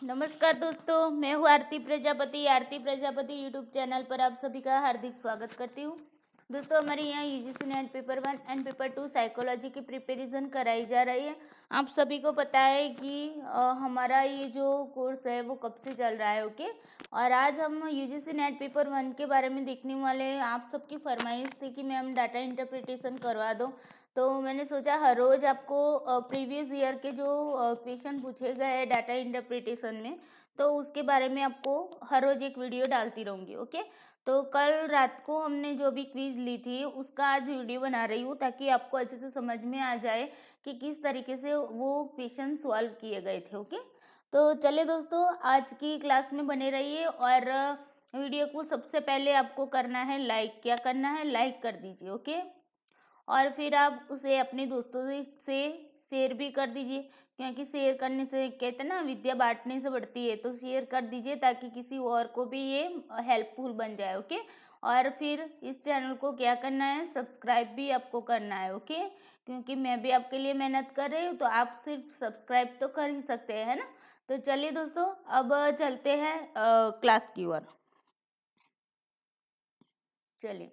नमस्कार दोस्तों, मैं हूँ आरती प्रजापति यूट्यूब चैनल पर आप सभी का हार्दिक स्वागत करती हूँ। दोस्तों, हमारे यहाँ UGC net paper 1 and paper 2 psychology की प्रिपरेशन कराई जा रही है। आप सभी को पता है कि हमारा ये जो कोर्स है वो कब से चल रहा है, ओके। और आज हम यूजीसी नेट पेपर 1 के बारे में देखने वाले हैं। आप सबकी फरमाइश थी कि मैम डाटा इंटरप्रिटेशन करवा दो, तो मैंने सोचा हर रोज़ आपको प्रीवियस ईयर के जो क्वेश्चन पूछे गए हैं डाटा इंटरप्रिटेशन में, तो उसके बारे में आपको हर रोज़ एक वीडियो डालती रहूँगी, ओके। तो कल रात को हमने जो भी क्विज़ ली थी उसका आज वीडियो बना रही हूँ, ताकि आपको अच्छे से समझ में आ जाए कि किस तरीके से वो क्वेश्चन सॉल्व किए गए थे, ओके। तो चलिए दोस्तों, आज की क्लास में बने रहिए। और वीडियो को सबसे पहले आपको करना है लाइक। क्या करना है? लाइक कर दीजिए, ओके। और फिर आप उसे अपने दोस्तों से शेयर भी कर दीजिए, क्योंकि शेयर करने से कहते हैं ना, विद्या बांटने से बढ़ती है। तो शेयर कर दीजिए ताकि किसी और को भी ये हेल्पफुल बन जाए, ओके। और फिर इस चैनल को क्या करना है? सब्सक्राइब भी आपको करना है, ओके। क्योंकि मैं भी आपके लिए मेहनत कर रही हूँ, तो आप सिर्फ सब्सक्राइब तो कर ही सकते हैं, है ना। तो चलिए दोस्तों, अब चलते हैं क्लास की ओर। चलिए,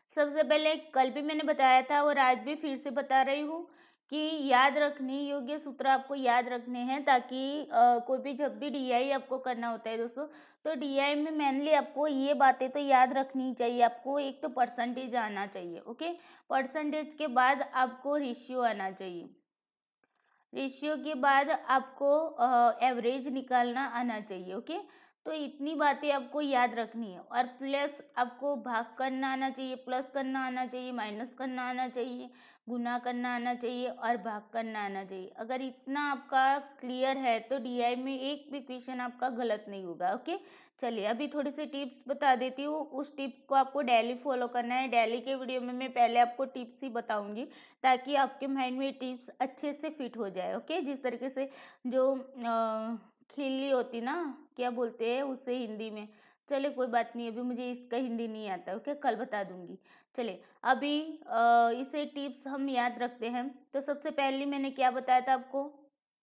सबसे पहले कल भी मैंने बताया था और आज भी फिर से बता रही हूँ कि याद रखने योग्य सूत्र आपको याद रखने हैं, ताकि कोई भी जब भी डीआई आपको करना होता है दोस्तों, तो डीआई में मेनली आपको ये बातें तो याद रखनी चाहिए। आपको एक तो परसेंटेज आना चाहिए, ओके। परसेंटेज के बाद आपको रेशियो आना चाहिए। रेशियो के बाद आपको एवरेज निकालना आना चाहिए, ओके। तो इतनी बातें आपको याद रखनी है। और प्लस आपको भाग करना आना चाहिए, प्लस करना आना चाहिए, माइनस करना आना चाहिए, गुना करना आना चाहिए और भाग करना आना चाहिए। अगर इतना आपका क्लियर है तो डीआई में एक भी क्वेश्चन आपका गलत नहीं होगा, ओके। चलिए, अभी थोड़ी सी टिप्स बता देती हूँ। उस टिप्स को आपको डेली फॉलो करना है। डेली के वीडियो में मैं पहले आपको टिप्स ही बताऊंगी, ताकि आपके माइंड में टिप्स अच्छे से फिट हो जाए, ओके। जिस तरीके से जो खिल्ली होती ना, क्या बोलते हैं उसे हिंदी में, चलिए कोई बात नहीं, अभी मुझे इसका हिंदी नहीं आता, ओके, कल बता दूंगी। चलिए, अभी इसे टिप्स हम याद रखते हैं। तो सबसे पहले मैंने क्या बताया था आपको?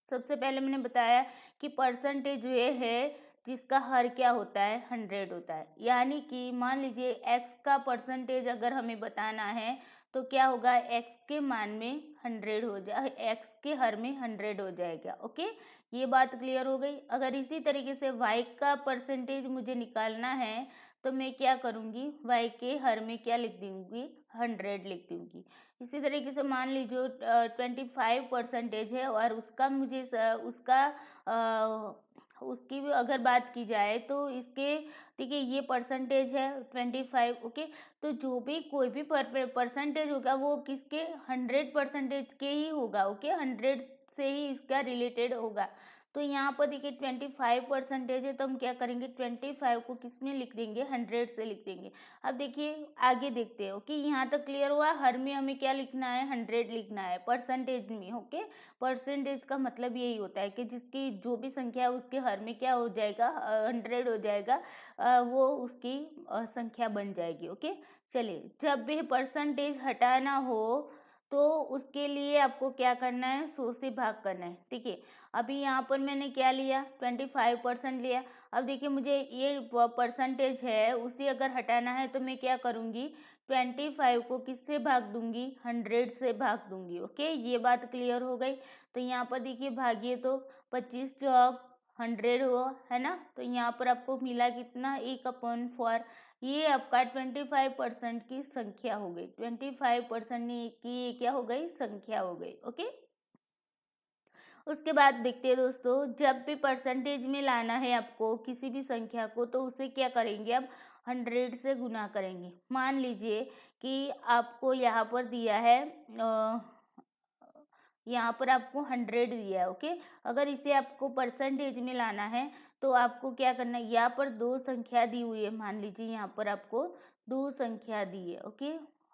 सबसे पहले मैंने बताया कि परसेंटेज जो है जिसका हर क्या होता है? 100 होता है। यानी कि मान लीजिए एक्स का परसेंटेज अगर हमें बताना है, तो क्या होगा? एक्स के मान में 100 हो जाए, एक्स के हर में 100 हो जाएगा, ओके। ये बात क्लियर हो गई। अगर इसी तरीके से वाई का परसेंटेज मुझे निकालना है, तो मैं क्या करूँगी? वाई के हर में क्या लिख दूँगी? 100 लिख दूँगी। इसी तरीके से मान लीजिए 25% है और उसका मुझे उसकी भी अगर बात की जाए, तो इसके, देखिए ये परसेंटेज है 25, ओके। तो जो भी कोई भी परसेंटेज होगा वो किसके? 100% के ही होगा, ओके। 100 से ही इसका रिलेटेड होगा। तो यहाँ पर देखिए 25% है, तो हम क्या करेंगे? 25 को किस में लिख देंगे? 100 से लिख देंगे। अब देखिए आगे देखते हैं, ओके। यहाँ तक क्लियर हुआ? हर में हमें क्या लिखना है? 100 लिखना है परसेंटेज में, ओके। परसेंटेज का मतलब यही होता है कि जिसकी जो भी संख्या है उसके हर में क्या हो जाएगा? 100 हो जाएगा। वो उसकी संख्या बन जाएगी, ओके। चलिए, जब भी परसेंटेज हटाना हो तो उसके लिए आपको क्या करना है? 100 से भाग करना है। देखिए, अभी यहाँ पर मैंने क्या लिया? 25% लिया। अब देखिए, मुझे ये परसेंटेज है उसे अगर हटाना है, तो मैं क्या करूँगी? 25 को किससे भाग दूंगी? 100 से भाग दूंगी, ओके। ये बात क्लियर हो गई। तो यहाँ पर देखिए भागिए, तो 25 चौक 100 हुआ, है ना। तो यहाँ पर आपको मिला कितना? 1/4। ये आपका 25% की संख्या हो गई। 25% की ये क्या हो गई? संख्या हो गई, ओके। उसके बाद देखते हैं दोस्तों, जब भी परसेंटेज में लाना है आपको किसी भी संख्या को, तो उसे क्या करेंगे? अब 100 से गुना करेंगे। मान लीजिए कि आपको यहाँ पर दिया है, यहाँ पर आपको 100 दिया है, ओके। अगर इसे आपको परसेंटेज में लाना है, तो आपको क्या करना है? यहाँ पर दो संख्या दी हुई है, मान लीजिए यहाँ पर आपको दो संख्या दी है, ओके।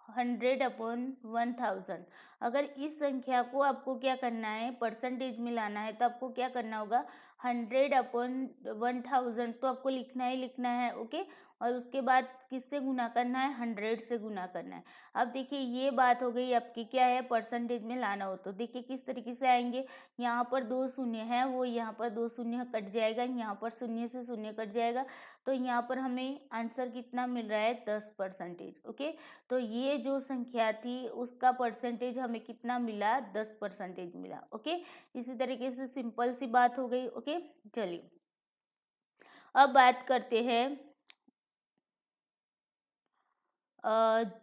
100/1000। अगर इस संख्या को आपको क्या करना है? परसेंटेज में लाना है, तो आपको क्या करना होगा? 100/1000 तो आपको लिखना ही लिखना है, ओके। और उसके बाद किससे गुना करना है, 100 से गुना करना है। अब देखिए ये बात हो गई आपकी, क्या है, परसेंटेज में लाना हो तो देखिए किस तरीके से आएंगे। यहाँ पर 2 शून्य है, वो यहाँ पर 2 शून्य कट जाएगा, यहाँ पर शून्य से शून्य कट जाएगा, तो यहाँ पर हमें आंसर कितना मिल रहा है, 10%। ओके, तो ये जो संख्या थी उसका परसेंटेज हमें कितना मिला, 10% मिला। ओके, इसी तरीके से सिंपल सी बात हो गई। ओके, चलिए अब बात करते हैं,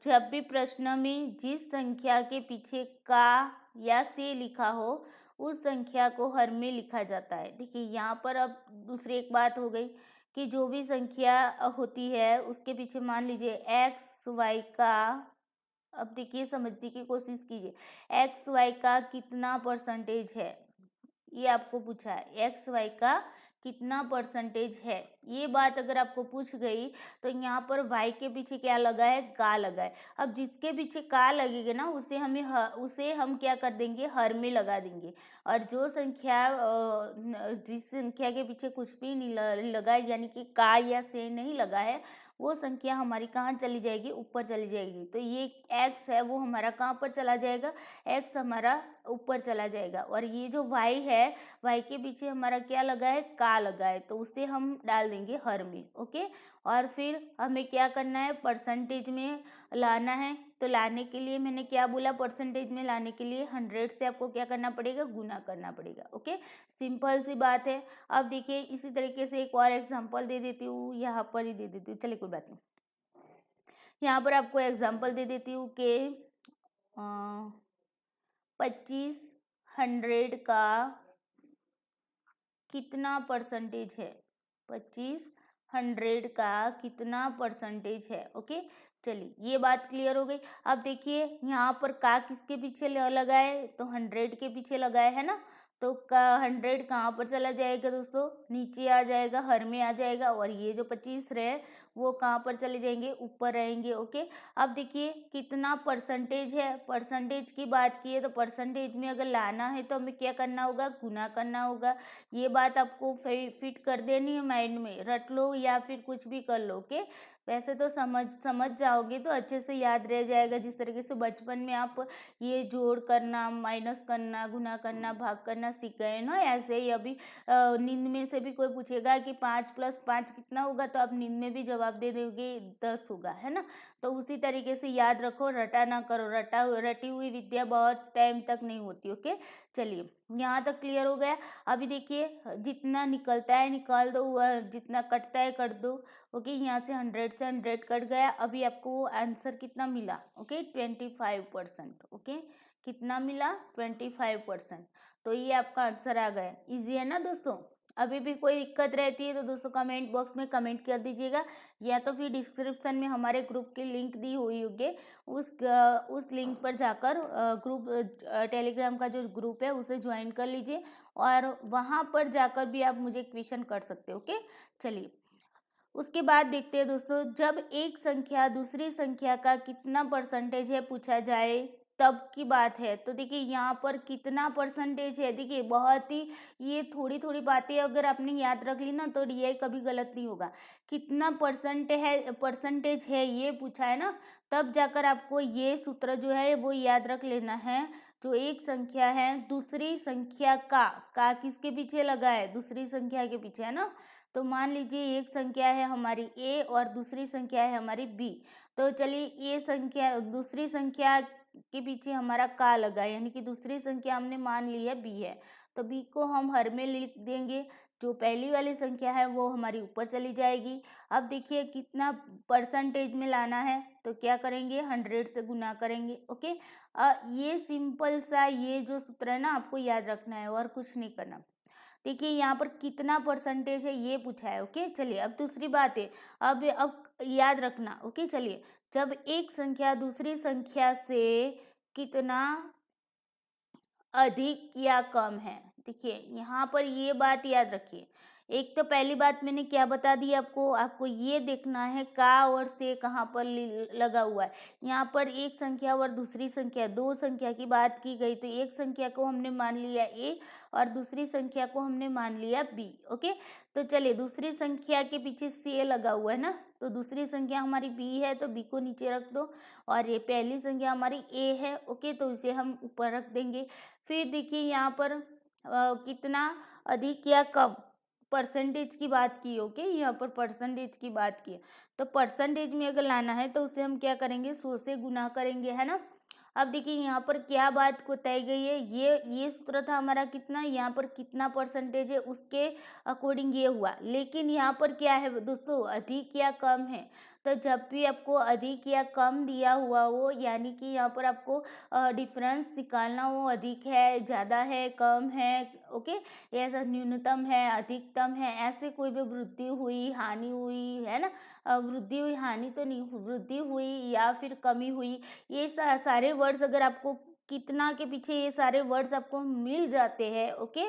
जब भी प्रश्न में जिस संख्या के पीछे का या से लिखा हो उस संख्या को हर में लिखा जाता है। देखिए यहाँ पर अब दूसरी एक बात हो गई कि जो भी संख्या होती है उसके पीछे मान लीजिए एक्स वाई का, अब देखिए समझने की कोशिश कीजिए, एक्स वाई का कितना परसेंटेज है, ये आपको पूछा है, एक्स वाई का कितना परसेंटेज है। ये बात अगर आपको पूछ गई तो यहाँ पर वाई के पीछे क्या लगा है, का लगा है। अब जिसके पीछे का लगेगा ना उसे हम क्या कर देंगे, हर में लगा देंगे। और जो संख्या जिस संख्या के पीछे कुछ भी नहीं लगा है, यानी कि का या से नहीं लगा है, वो संख्या हमारी कहाँ चली जाएगी, ऊपर चली जाएगी। तो ये एक्स है वो हमारा कहाँ पर चला जाएगा, एक्स हमारा ऊपर चला जाएगा। और ये जो वाई है, वाई के पीछे हमारा क्या लगा है, का लगा है, तो उसे हम डाल देंगे हर में। ओके, और फिर हमें क्या करना है, परसेंटेज में लाना है। तो लाने के लिए मैंने क्या बोला, परसेंटेज में लाने के लिए 100 से आपको क्या करना पड़ेगा, गुना करना पड़ेगा। ओके, सिंपल सी बात है। अब देखिए इसी तरीके से एक और एग्जाम्पल दे देती हूँ, यहाँ पर ही दे देती हूँ, चलिए कोई बात नहीं, यहाँ पर आपको एग्जाम्पल दे देती हूँ कि 2500 का कितना परसेंटेज है, 2500 का कितना परसेंटेज है। ओके, चलिए ये बात क्लियर हो गई। अब देखिए यहाँ पर का किसके पीछे लगा है, तो 100 के पीछे लगाए है ना, तो का 100 कहाँ पर चला जाएगा दोस्तों, नीचे आ जाएगा, हर में आ जाएगा। और ये जो 25 रहे वो कहाँ पर चले जाएंगे, ऊपर रहेंगे। ओके, अब देखिए कितना परसेंटेज है, परसेंटेज की बात की है तो परसेंटेज में अगर लाना है तो हमें क्या करना होगा, गुना करना होगा। ये बात आपको फिट कर देनी है माइंड में, रट लो या फिर कुछ भी कर लो। ओके, वैसे तो समझ जाओगे तो अच्छे से याद रह जाएगा। जिस तरीके से बचपन में आप ये जोड़ करना, माइनस करना, गुना करना, भाग करना सीख गए ना, ऐसे ही अभी नींद में से भी कोई पूछेगा कि 5 + 5 कितना होगा, तो आप नींद में भी जवाब दे दोगे 10 होगा, है ना। तो उसी तरीके से याद रखो, रटा ना करो, रटी हुई विद्या बहुत टाइम तक नहीं होती। ओके, चलिए यहाँ तक क्लियर हो गया। अभी देखिए जितना निकलता है निकाल दो, जितना कटता है कट दो। ओके, यहाँ से 100 से 100 कट गया, अभी आपको आंसर कितना मिला, ओके 25%। ओके, कितना मिला, 25%। तो ये आपका आंसर आ गया। इजी है ना दोस्तों। अभी भी कोई दिक्कत रहती है तो दोस्तों कमेंट बॉक्स में कमेंट कर दीजिएगा, या तो फिर डिस्क्रिप्शन में हमारे ग्रुप की लिंक दी हुई होगी, उस लिंक पर जाकर ग्रुप टेलीग्राम का जो ग्रुप है उसे ज्वाइन कर लीजिए, और वहाँ पर जाकर भी आप मुझे क्वेश्चन कर सकते हो। ओके, चलिए उसके बाद देखते हैं दोस्तों, जब एक संख्या दूसरी संख्या का कितना परसेंटेज है पूछा जाए तब की बात है। तो देखिए यहाँ पर कितना परसेंटेज है, देखिए बहुत ही, ये थोड़ी थोड़ी बातें अगर आपने याद रख ली ना तो डीआई कभी गलत नहीं होगा। कितना परसेंटेज है ये पूछा है ना, तब जाकर आपको ये सूत्र जो है वो याद रख लेना है। जो एक संख्या है दूसरी संख्या का किसके पीछे लगा है, दूसरी संख्या के पीछे, है ना। तो मान लीजिए एक संख्या है हमारी ए और दूसरी संख्या है हमारी बी। तो चलिए ये संख्या, दूसरी संख्या के पीछे हमारा का लगा है, यानी कि दूसरी संख्या हमने मान ली है बी है, तो बी को हम हर में लिख देंगे। जो पहली वाली संख्या है वो हमारी ऊपर चली जाएगी। अब देखिए कितना परसेंटेज में लाना है, तो क्या करेंगे, 100 से गुना करेंगे। ओके, ये सिंपल सा ये जो सूत्र है ना आपको याद रखना है और कुछ नहीं करना। देखिए यहाँ पर कितना परसेंटेज है ये पूछा है। ओके, चलिए अब दूसरी बात है, अब याद रखना। ओके, चलिए जब एक संख्या दूसरी संख्या से कितना अधिक या कम है, देखिए यहाँ पर ये बात याद रखिए। एक तो पहली बात मैंने क्या बता दी आपको, आपको ये देखना है का और से कहाँ पर लगा हुआ है। यहाँ पर एक संख्या और दूसरी संख्या, दो संख्या की बात की गई, तो एक संख्या को हमने मान लिया ए और दूसरी संख्या को हमने मान लिया बी। ओके, तो चलिए दूसरी संख्या के पीछे से लगा हुआ है ना, तो दूसरी संख्या हमारी बी है तो बी को नीचे रख दो, और ये पहली संख्या हमारी ए है। ओके, तो इसे हम ऊपर रख देंगे। फिर देखिए यहाँ पर कितना अधिक या कम, परसेंटेज की बात की। ओके, यहाँ पर परसेंटेज की बात की है, तो परसेंटेज में अगर लाना है तो उसे हम क्या करेंगे, 100 से गुना करेंगे, है ना। अब देखिए यहाँ पर क्या बात बताई गई है, ये सूत्र था हमारा कितना, यहाँ पर कितना परसेंटेज है उसके अकॉर्डिंग ये हुआ। लेकिन यहाँ पर क्या है दोस्तों, अधिक या कम है, तो जब भी आपको अधिक या कम दिया हुआ हो, यानी कि यहाँ पर आपको डिफरेंस निकालना हो, अधिक है, ज़्यादा है, कम है, ओके, ऐसा न्यूनतम है, अधिकतम है, ऐसे कोई भी वृद्धि हुई, हानि हुई, है ना, वृद्धि हुई, हानि तो नहीं, वृद्धि हुई या फिर कमी हुई, ये सारे वर्ड्स अगर आपको कितना के पीछे ये सारे वर्ड्स आपको मिल जाते हैं, ओके,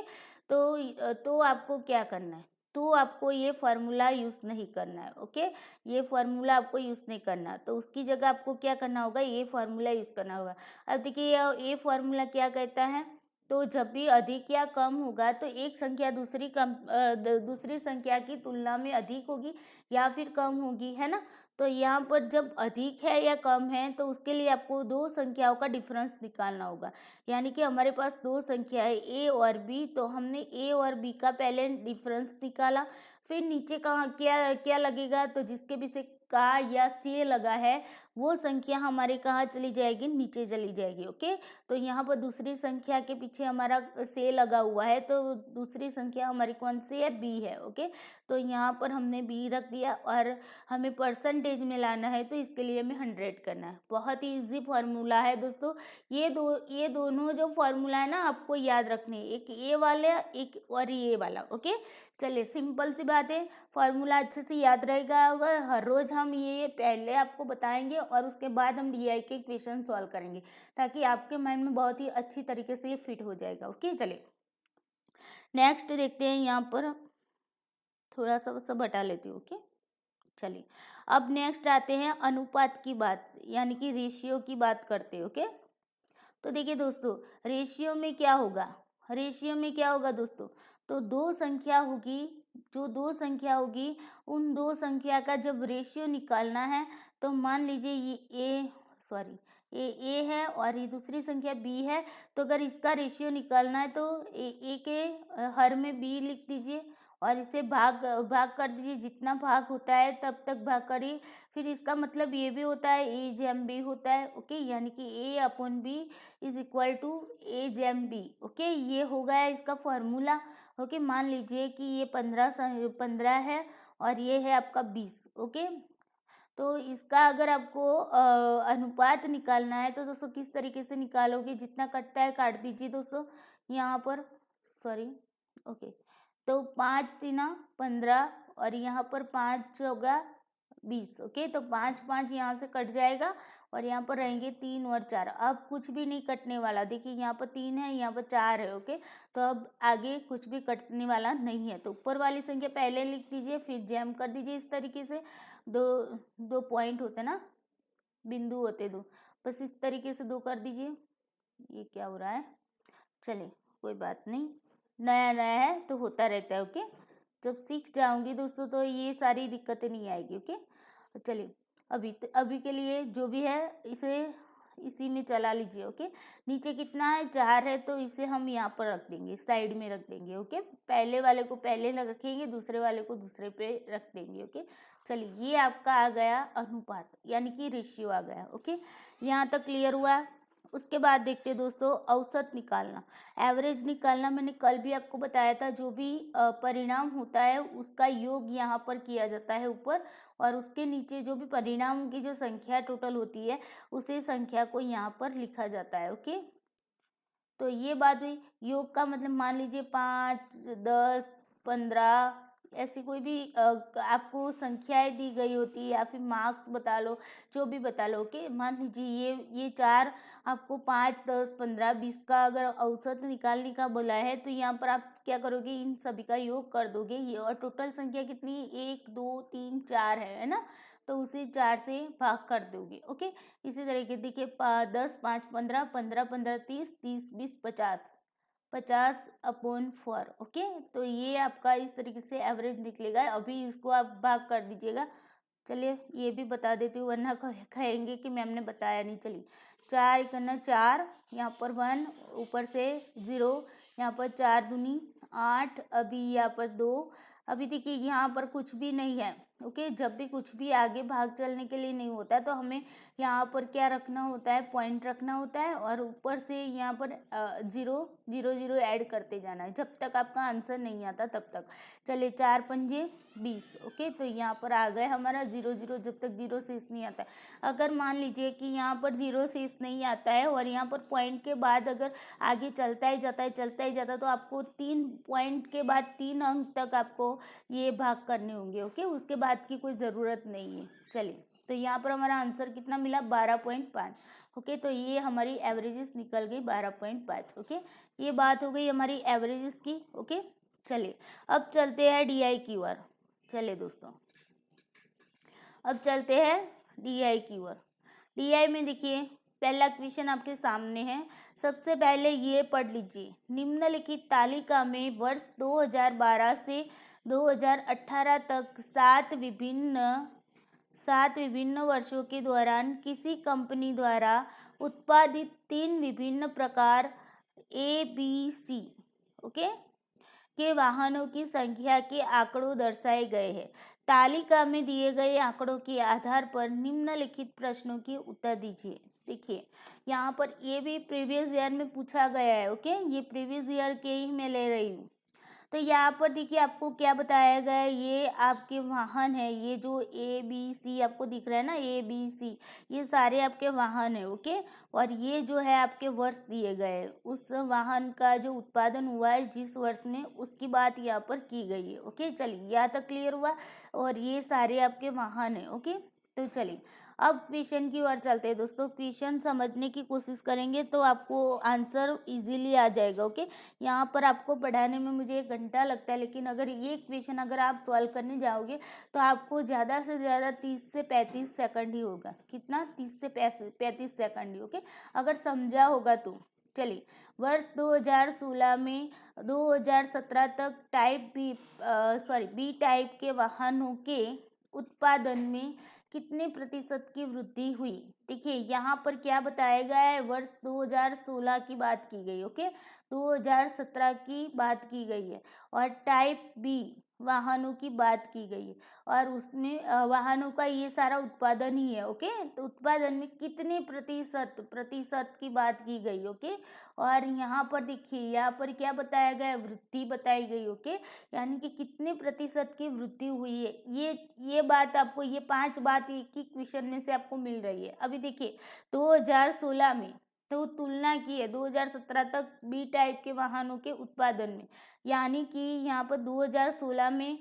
तो आपको क्या करना है, तो आपको ये फार्मूला यूज़ नहीं करना है। ओके, ये फार्मूला आपको यूज़ नहीं करना, तो उसकी जगह आपको क्या करना होगा, ये फार्मूला यूज़ करना होगा। अब देखिए ये फार्मूला क्या कहता है, तो जब भी अधिक या कम होगा तो एक संख्या दूसरी संख्या की तुलना में अधिक होगी या फिर कम होगी, है ना। तो यहाँ पर जब अधिक है या कम है तो उसके लिए आपको दो संख्याओं का डिफरेंस निकालना होगा। यानी कि हमारे पास दो संख्या है ए और बी, तो हमने ए और बी का पहले डिफरेंस निकाला, फिर नीचे कहाँ क्या क्या लगेगा, तो जिसके पीछे का या से लगा है वो संख्या हमारे कहाँ चली जाएगी, नीचे चली जाएगी। ओके, तो यहाँ पर दूसरी संख्या के पीछे हमारा से लगा हुआ है, तो दूसरी संख्या हमारी कौन सी है, बी है। ओके, तो यहाँ पर हमने बी रख दिया, और हमें परसेंटेज में लाना है तो इसके लिए हमें 100 करना है। बहुत ही इजी फार्मूला है दोस्तों। ये दोनों जो फार्मूला है ना आपको याद रखने हैं, एक ये वाला एक और ये वाला। ओके, चलिए सिंपल सी बात है, फार्मूला अच्छे से याद रहेगा होगा। हर रोज हम ये पहले आपको बताएंगे और उसके बाद हम डीआई के क्वेश्चन सॉल्व करेंगे, ताकि आपके माइंड में बहुत ही अच्छी तरीके से ये फिट हो जाएगा। ओके, चलिए नेक्स्ट देखते हैं। यहाँ पर थोड़ा सा सब हटा लेती हूँ। ओके, चलिए अब नेक्स्ट आते हैं अनुपात की बात, यानी कि रेशियो की बात करते हैं। ओके, तो देखिए दोस्तों, रेशियो में क्या होगा, रेशियो में क्या होगा दोस्तों, तो दो संख्या होगी, जो दो संख्या होगी उन दो संख्या का जब रेशियो निकालना है, तो मान लीजिए ये ए है और ये दूसरी संख्या बी है, तो अगर इसका रेशियो निकालना है तो ए के हर में बी लिख दीजिए और इसे भाग भाग कर दीजिए, जितना भाग होता है तब तक भाग करिए। फिर इसका मतलब ये भी होता है ए जेम बी होता है। ओके, यानी कि A upon B is equal to A जेम बी। ओके, ये हो गया इसका फॉर्मूला। ओके, मान लीजिए कि ये 15 है और ये है आपका 20। ओके, तो इसका अगर आपको अनुपात निकालना है तो दोस्तों किस तरीके से निकालोगे, जितना कटता है काट दीजिए दोस्तों यहाँ पर, सॉरी। ओके, तो 5×3=15 और यहाँ पर 5 होगा 20। ओके, तो 5 यहाँ से कट जाएगा और यहाँ पर रहेंगे 3 और 4। अब कुछ भी नहीं कटने वाला, देखिए यहाँ पर 3 है, यहाँ पर 4 है। ओके, तो अब आगे कुछ भी कटने वाला नहीं है, तो ऊपर वाली संख्या पहले लिख दीजिए, फिर जैम कर दीजिए इस तरीके से। दो दो पॉइंट होते ना, बिंदु होते दो, बस इस तरीके से दो कर दीजिए। ये क्या हो रहा है, चलिए कोई बात नहीं, नया नया है तो होता रहता है। ओके, जब सीख जाऊंगी दोस्तों तो ये सारी दिक्कतें नहीं आएगी। ओके, चलिए अभी के लिए जो भी है इसे इसी में चला लीजिए। ओके, नीचे कितना है, 4 है, तो इसे हम यहाँ पर रख देंगे, साइड में रख देंगे। ओके, पहले वाले को पहले रखेंगे, दूसरे वाले को दूसरे पे रख देंगे। ओके, चलिए ये आपका आ गया अनुपात, यानी कि रेशियो आ गया। ओके, यहाँ तक क्लियर हुआ। उसके बाद देखते हैं दोस्तों औसत निकालना, एवरेज निकालना। मैंने कल भी आपको बताया था, जो भी परिणाम होता है उसका योग यहाँ पर किया जाता है ऊपर, और उसके नीचे जो भी परिणाम की जो संख्या टोटल होती है उसी संख्या को यहाँ पर लिखा जाता है। ओके, तो ये बात हुई। योग का मतलब मान लीजिए 5, 10, 15, ऐसी कोई भी आपको संख्याएं दी गई होती है या फिर मार्क्स बता लो, जो भी बता लो। ओके, मान लीजिए ये चार आपको 5, 10, 15, 20 का अगर औसत निकालने का बोला है, तो यहाँ पर आप क्या करोगे, इन सभी का योग कर दोगे ये, और टोटल संख्या कितनी है, 1, 2, 3, 4 है ना, तो उसे 4 से भाग कर दोगे। ओके, इसी तरीके देखिए 10, 5, 15, 15, 15, 30, 30, 20, 50, 50/4। ओके, तो ये आपका इस तरीके से एवरेज निकलेगा। अभी इसको आप भाग कर दीजिएगा। चलिए ये भी बता देती हूँ, वरना कहेंगे कि मैम ने बताया नहीं। चलिए 4 एकना 4, यहाँ पर 1, ऊपर से 0, यहाँ पर 4 दूनी 8, अभी यहाँ पर 2। अभी देखिए यहाँ पर कुछ भी नहीं है। ओके, जब भी कुछ भी आगे भाग चलने के लिए नहीं होता, तो हमें यहाँ पर क्या रखना होता है, पॉइंट रखना होता है, और ऊपर से यहाँ पर 0, 0, 0 ऐड करते जाना है जब तक आपका आंसर नहीं आता तब तक। चलिए 4 पंजे 20। ओके, तो यहाँ पर आ गए हमारा 0, 0, जब तक 0 शेष नहीं आता है। अगर मान लीजिए कि यहाँ पर 0 शेष नहीं आता है और यहाँ पर पॉइंट के बाद अगर आगे चलता ही जाता है, चलता ही जाता है, तो आपको 3 पॉइंट के बाद 3 अंक तक आपको ये भाग करने होंगे। ओके, उसके बाद की कोई ज़रूरत नहीं है। चलिए, तो यहाँ पर हमारा आंसर कितना मिला, 12.5। ओके, तो ये हमारी एवरेजेस निकल गई 12.5। ओके, ये बात हो गई हमारी एवरेजेस की। ओके, चलिए अब चलते हैं डीआई की ओर। चलिए दोस्तों, अब चलते हैं डीआई की ओर। डीआई में देखिए पहला क्वेश्चन आपके सामने है। सबसे पहले ये पढ़ लीजिए, निम्नलिखित तालिका में वर्ष 2012 से 2018 तक 7 विभिन्न वर्षों के दौरान किसी कंपनी द्वारा उत्पादित 3 विभिन्न प्रकार ABC ओके के वाहनों की संख्या के आंकड़ों दर्शाए गए हैं। तालिका में दिए गए आंकड़ों के आधार पर निम्नलिखित प्रश्नों के उत्तर दीजिए। देखिए यहाँ पर ये भी प्रीवियस ईयर में पूछा गया है। ओके, ये प्रीवियस ईयर के ही मैं ले रही हूँ। तो यहाँ पर देखिए आपको क्या बताया गया है, ये आपके वाहन है, ये जो ABC आपको दिख रहा है ना, ABC, ये सारे आपके वाहन है। ओके, और ये जो है आपके वर्ष दिए गए, उस वाहन का जो उत्पादन हुआ है जिस वर्ष में, उसकी बात यहाँ पर की गई है। ओके, चलिए यहाँ तक क्लियर हुआ, और ये सारे आपके वाहन है। ओके, तो चलिए अब क्वेश्चन की ओर चलते हैं दोस्तों। क्वेश्चन समझने की कोशिश करेंगे तो आपको आंसर इजीली आ जाएगा। ओके, यहाँ पर आपको पढ़ाने में मुझे 1 घंटा लगता है, लेकिन अगर ये क्वेश्चन अगर आप सॉल्व करने जाओगे तो आपको ज़्यादा से ज़्यादा 30 से 35 सेकंड ही होगा। कितना, 30 से 35 सेकंड ही। ओके, अगर समझा होगा तो। चलिए, वर्ष 2016 में 2017 तक बी टाइप के वाहनों के उत्पादन में कितने प्रतिशत की वृद्धि हुई। देखिए यहाँ पर क्या बताया गया है, वर्ष 2016 की बात की गई। ओके, 2017 की बात की गई है, और टाइप बी वाहनों की बात की गई है, और उसमें वाहनों का ये सारा उत्पादन ही है। ओके, तो उत्पादन में कितने प्रतिशत की बात की गई। ओके, और यहाँ पर देखिए यहाँ पर क्या बताया गया है, वृद्धि बताई गई। ओके, यानी कि कितने प्रतिशत की वृद्धि हुई है, ये बात आपको, ये 5 बात एक ही क्वेश्चन में से आपको मिल रही है। अभी देखिए 2016 में तो तुलना की है 2017 तक बी टाइप के वाहनों के उत्पादन में, यानी कि यहाँ पर 2016 में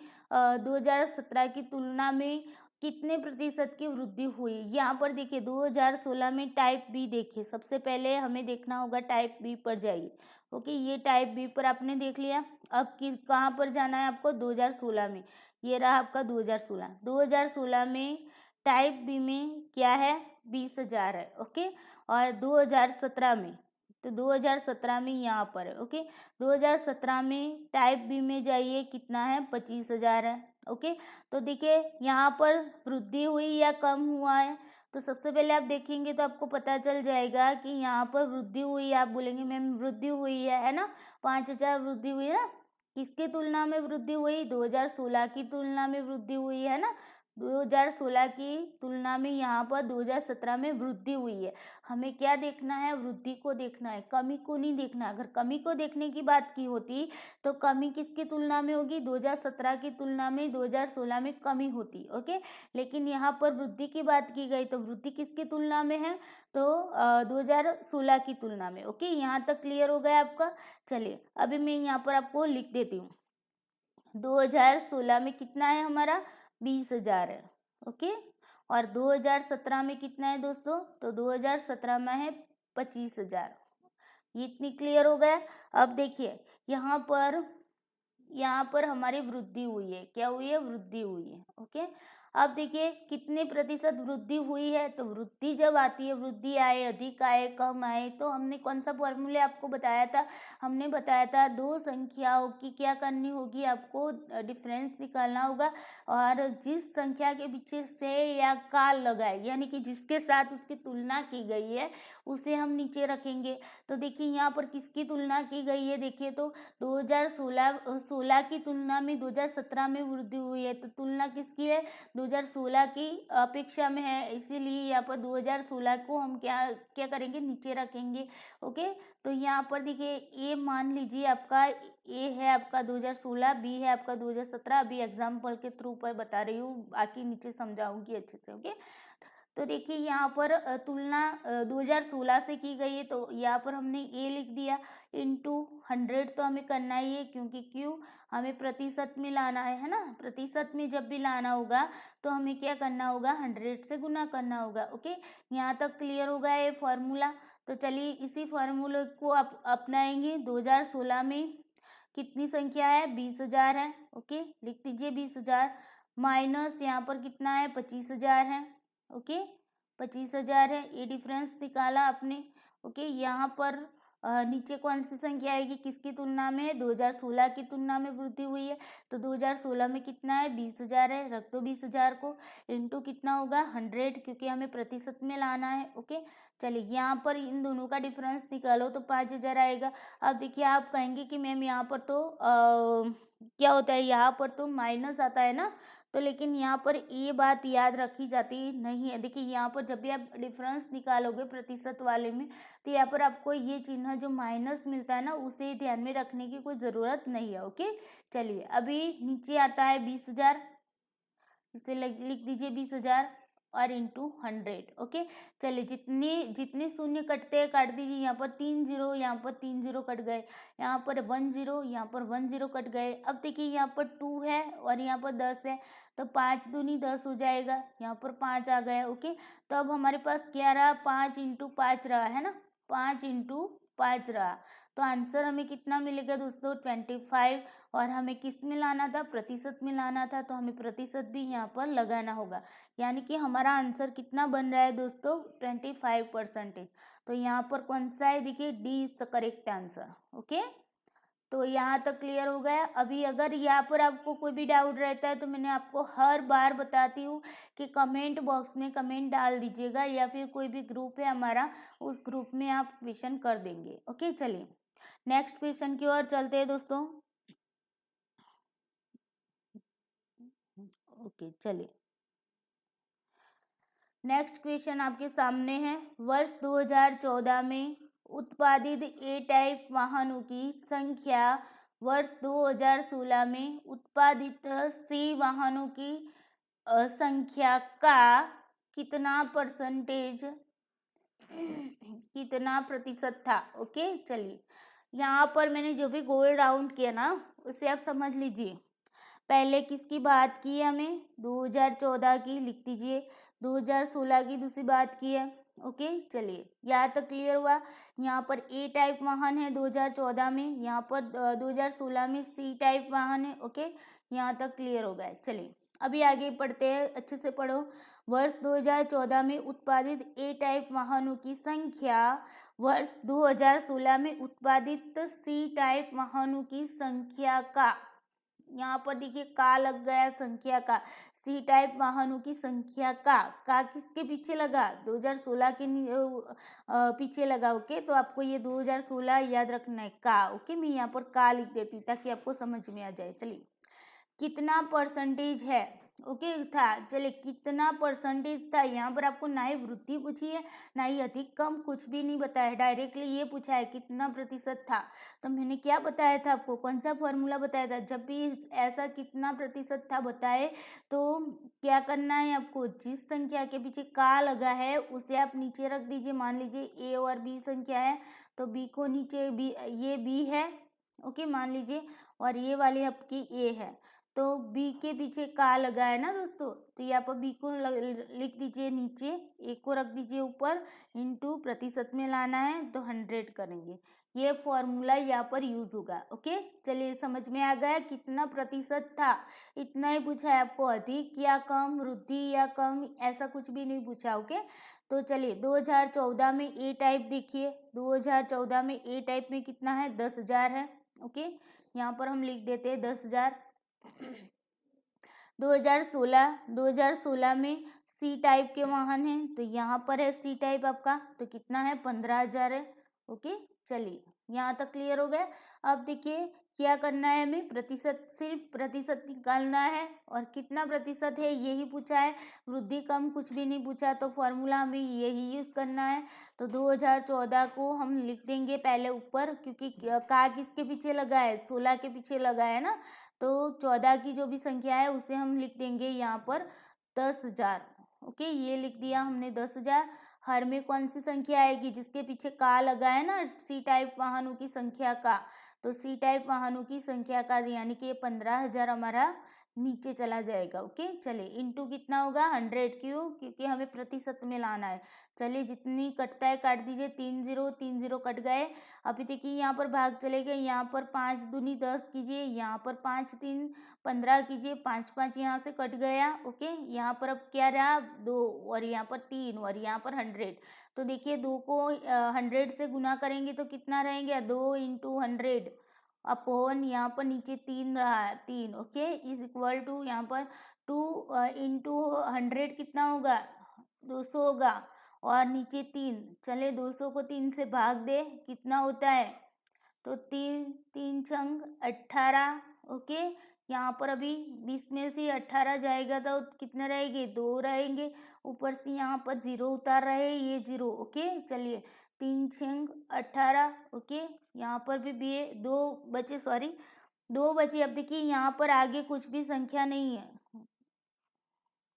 2017 की तुलना में कितने प्रतिशत की वृद्धि हुई। यहाँ पर देखिए 2016 में टाइप बी, देखिए सबसे पहले हमें देखना होगा टाइप बी पर जाइए। ओके, ये टाइप बी पर आपने देख लिया। अब कहाँ पर जाना है आपको, 2016 में। ये रहा आपका 2016 में टाइप बी में क्या है, 20,000 है। ओके, और 2017 में, तो 2017 में यहाँ पर है। ओके, 2017 में टाइप बी में जाइए, कितना है, 25,000 है। ओके, तो देखिए यहाँ पर वृद्धि हुई या कम हुआ है, तो सबसे पहले आप देखेंगे तो आपको पता चल जाएगा कि यहाँ पर वृद्धि हुई। आप बोलेंगे मैम वृद्धि हुई है ना, 5,000 वृद्धि हुई है ना। किसकी तुलना में वृद्धि हुई, 2016 की तुलना में वृद्धि हुई है ना। 2016 की तुलना में यहाँ पर 2017 में वृद्धि हुई है। हमें क्या देखना है, वृद्धि को देखना है, कमी को नहीं देखना। अगर कमी को देखने की बात की होती तो कमी किसकी तुलना में होगी, 2017 की तुलना में 2016 में कमी होती। ओके, लेकिन यहाँ पर वृद्धि की बात की गई, तो वृद्धि किसकी तुलना में है, तो 2016 की तुलना में। ओके, यहाँ तक क्लियर हो गया आपका। चलिए अभी मैं यहाँ पर आपको लिख देती हूँ। 2016 में कितना है हमारा 20,000 है। ओके, और 2017 में कितना है दोस्तों, तो 2017 में है 25,000। ये इतनी क्लियर हो गया। अब देखिए यहाँ पर हमारी वृद्धि हुई है, क्या हुई है, वृद्धि हुई है। ओके, अब देखिए कितने प्रतिशत वृद्धि हुई है, तो वृद्धि जब आती है, वृद्धि आए, अधिक आए, कम आए, तो हमने कौन सा फॉर्मूले आपको बताया था, हमने बताया था दो संख्याओं की क्या करनी होगी, आपको डिफरेंस निकालना होगा, और जिस संख्या के पीछे से या का लगाए, यानी कि जिसके साथ उसकी तुलना की गई है उसे हम नीचे रखेंगे। तो देखिए यहाँ पर किसकी तुलना की गई है, देखिए तो 2016 की तुलना में 2017 में वृद्धि हुई है, तो तुलना किसकी है, 2016 की अपेक्षा में है, इसीलिए यहाँ पर 2016 को हम क्या क्या करेंगे, नीचे रखेंगे। ओके, तो यहाँ पर देखिए ए मान लीजिए आपका ए है आपका 2016, बी है आपका 2017। अभी एग्जाम्पल के थ्रू पर बता रही हूँ, बाकी नीचे समझाऊंगी अच्छे से। ओके, तो देखिए यहाँ पर तुलना 2016 से की गई है, तो यहाँ पर हमने ए लिख दिया इंटू 100, तो हमें करना ही है, क्योंकि क्यों, हमें प्रतिशत में लाना है ना, प्रतिशत में जब भी लाना होगा तो हमें क्या करना होगा, 100 से गुना करना होगा। ओके, यहाँ तक क्लियर होगा ये फॉर्मूला। तो चलिए इसी फॉर्मूले को आप अपनाएंगे। 2016 में कितनी संख्या है, 20,000 है। ओके, लिख दीजिए 20,000, माइनस यहाँ पर कितना है, 25,000 है। ओके, 25,000 है, ये डिफरेंस निकाला आपने। ओके, यहाँ पर नीचे कौन सी संख्या आएगी, किसकी तुलना में, 2016 की तुलना में वृद्धि हुई है, तो 2016 में कितना है, 20,000 है, रख दो 20,000 को, इंटू कितना होगा, 100, क्योंकि हमें प्रतिशत में लाना है। ओके, चलिए यहाँ पर इन दोनों का डिफरेंस निकालो तो 5,000 आएगा। अब देखिए आप कहेंगे कि मैम यहाँ पर तो क्या होता है, यहाँ पर तो माइनस आता है ना, तो लेकिन यहाँ पर ये बात याद रखी जाती नहीं है। देखिए यहाँ पर जब भी आप डिफरेंस निकालोगे प्रतिशत वाले में, तो यहाँ पर आपको ये चिन्ह जो माइनस मिलता है ना, उसे ध्यान में रखने की कोई ज़रूरत नहीं है। ओके, चलिए अभी नीचे आता है 20,000, इसे लिख दीजिए 20,000 और इंटू 100। ओके, चलिए जितने जितने शून्य कटते हैं काट दीजिए। यहाँ पर 3 जीरो, यहाँ पर 3 जीरो कट गए, यहाँ पर 1 जीरो, यहाँ पर 1 जीरो कट गए। अब देखिए यहाँ पर 2 है और यहाँ पर 10 है, तो 5 दूनी 10 हो जाएगा, यहाँ पर 5 आ गया। ओके, तो अब हमारे पास क्या रहा, 5 इंटू 5 रहा है ना, 5 इंटू 5 रहा, तो आंसर हमें कितना मिलेगा दोस्तों, 25। और हमें किस में लाना था, प्रतिशत में लाना था, तो हमें प्रतिशत भी यहाँ पर लगाना होगा, यानी कि हमारा आंसर कितना बन रहा है दोस्तों, 25%। तो यहाँ पर कौन सा है, देखिए D is the correct answer. Okay, तो यहाँ तक क्लियर हो गया। अभी अगर यहाँ पर आपको कोई भी डाउट रहता है तो मैंने आपको हर बार बताती हूँ कि कमेंट बॉक्स में कमेंट डाल दीजिएगा, या फिर कोई भी ग्रुप है हमारा, उस ग्रुप में आप क्वेश्चन कर देंगे। ओके, चलिए नेक्स्ट क्वेश्चन की ओर चलते हैं दोस्तों। ओके, चलिए नेक्स्ट क्वेश्चन आपके सामने है। वर्ष 2014 में उत्पादित ए टाइप वाहनों की संख्या वर्ष 2016 में उत्पादित सी वाहनों की संख्या का कितना परसेंटेज, कितना प्रतिशत था। ओके, चलिए यहाँ पर मैंने जो भी गोल राउंड किया ना, उसे आप समझ लीजिए। पहले किसकी बात की है, हमें 2014 की लिख दीजिए, 2016 की दूसरी बात की है। ओके, चलिए यहाँ तक क्लियर हुआ। यहाँ पर ए टाइप वाहन है 2014 में, यहाँ पर 2016 में सी टाइप वाहन है। ओके, यहाँ तक क्लियर हो गया। चलिए अभी आगे पढ़ते हैं, अच्छे से पढ़ो। वर्ष 2014 में उत्पादित ए टाइप वाहनों की संख्या वर्ष 2016 में उत्पादित सी टाइप वाहनों की संख्या का, यहाँ पर देखिए का लग गया, संख्या का, सी टाइप वाहनों की संख्या का किसके पीछे लगा, 2016 के पीछे लगा। ओके, तो आपको ये 2016 याद रखना है का। ओके, मैं यहाँ पर का लिख देती ताकि आपको समझ में आ जाए। चलिए कितना परसेंटेज है, ओके था, चलिए कितना परसेंटेज था। यहाँ पर आपको ना ही वृद्धि पूछी है, ना ही अधिक कम, कुछ भी नहीं बताया, डायरेक्टली ये पूछा है कितना प्रतिशत था। तो मैंने क्या बताया था आपको, कौन सा फॉर्मूला बताया था, जब भी ऐसा कितना प्रतिशत था बताए तो क्या करना है आपको, जिस संख्या के पीछे का लगा है उसे आप नीचे रख दीजिए। मान लीजिए ए और बी संख्या है, तो बी को नीचे, बी ये बी है, ओके, मान लीजिए, और ये वाली आपकी ए है, तो बी के पीछे का लगा है ना दोस्तों, तो यहाँ पर बी को लिख दीजिए नीचे, ए को रख दीजिए ऊपर, इनटू प्रतिशत में लाना है तो 100 करेंगे। ये फॉर्मूला यहाँ पर यूज होगा। ओके, चलिए समझ में आ गया कितना प्रतिशत था, इतना ही पूछा है आपको, अधिक या कम, वृद्धि या कम, ऐसा कुछ भी नहीं पूछा। ओके, तो चलिए 2014 में ए टाइप देखिए, 2014 में ए टाइप में कितना है, 10,000 है। ओके, यहाँ पर हम लिख देते हैं 10,000। 2016 में सी टाइप के वाहन हैं, तो यहाँ पर है सी टाइप आपका, तो कितना है, 15,000 है। ओके, चलिए यहाँ तक क्लियर हो गया। अब देखिए क्या करना है, हमें प्रतिशत, सिर्फ प्रतिशत निकालना है, और कितना प्रतिशत है यही पूछा है, वृद्धि कम कुछ भी नहीं पूछा, तो फॉर्मूला हमें यही यूज़ करना है। तो 2014 को हम लिख देंगे पहले ऊपर, क्योंकि का किसके पीछे लगा है, 16 के पीछे लगा है ना, तो 14 की जो भी संख्या है उसे हम लिख देंगे यहाँ पर 10,000। ओके, ये लिख दिया हमने 10,000। हर में कौन सी संख्या आएगी, जिसके पीछे का लगा है ना, सी टाइप वाहनों की संख्या का, तो सी टाइप वाहनों की संख्या का, यानी कि ये 15,000 हमारा नीचे चला जाएगा। ओके, चलिए इनटू कितना होगा, 100, क्यों, क्योंकि हमें प्रतिशत में लाना है। चलिए जितनी कटता है काट दीजिए, 3 0 कट गए। अभी देखिए यहाँ पर भाग चले गए, यहाँ पर 5 दूनी 10 कीजिए, यहाँ पर 5 3 15 कीजिए, 5 5 यहाँ से कट गया। ओके, यहाँ पर अब क्या रहा, 2, और यहाँ पर 3, और यहाँ पर 100। तो देखिए 2 को 100 से गुना करेंगे तो कितना रहेंगे, 2 × 100 अपॉन, यहाँ पर नीचे 3 रहा है, 3। ओके, इज इक्वल टू, यहाँ पर 2 × 100 कितना होगा, 200 होगा, और नीचे 3। चले 200 को 3 से भाग दे, कितना होता है, तो 3 3 छंग 18। ओके, यहाँ पर अभी 20 में से 18 जाएगा तो कितने रहेंगे, 2 रहेंगे, ऊपर से यहाँ पर 0 उतार रहे, ये 0। ओके, चलिए 3 छंग 18। ओके, यहाँ पर भी ये 2 बचे, सॉरी 2 बचे। अब देखिए यहाँ पर आगे कुछ भी संख्या नहीं है।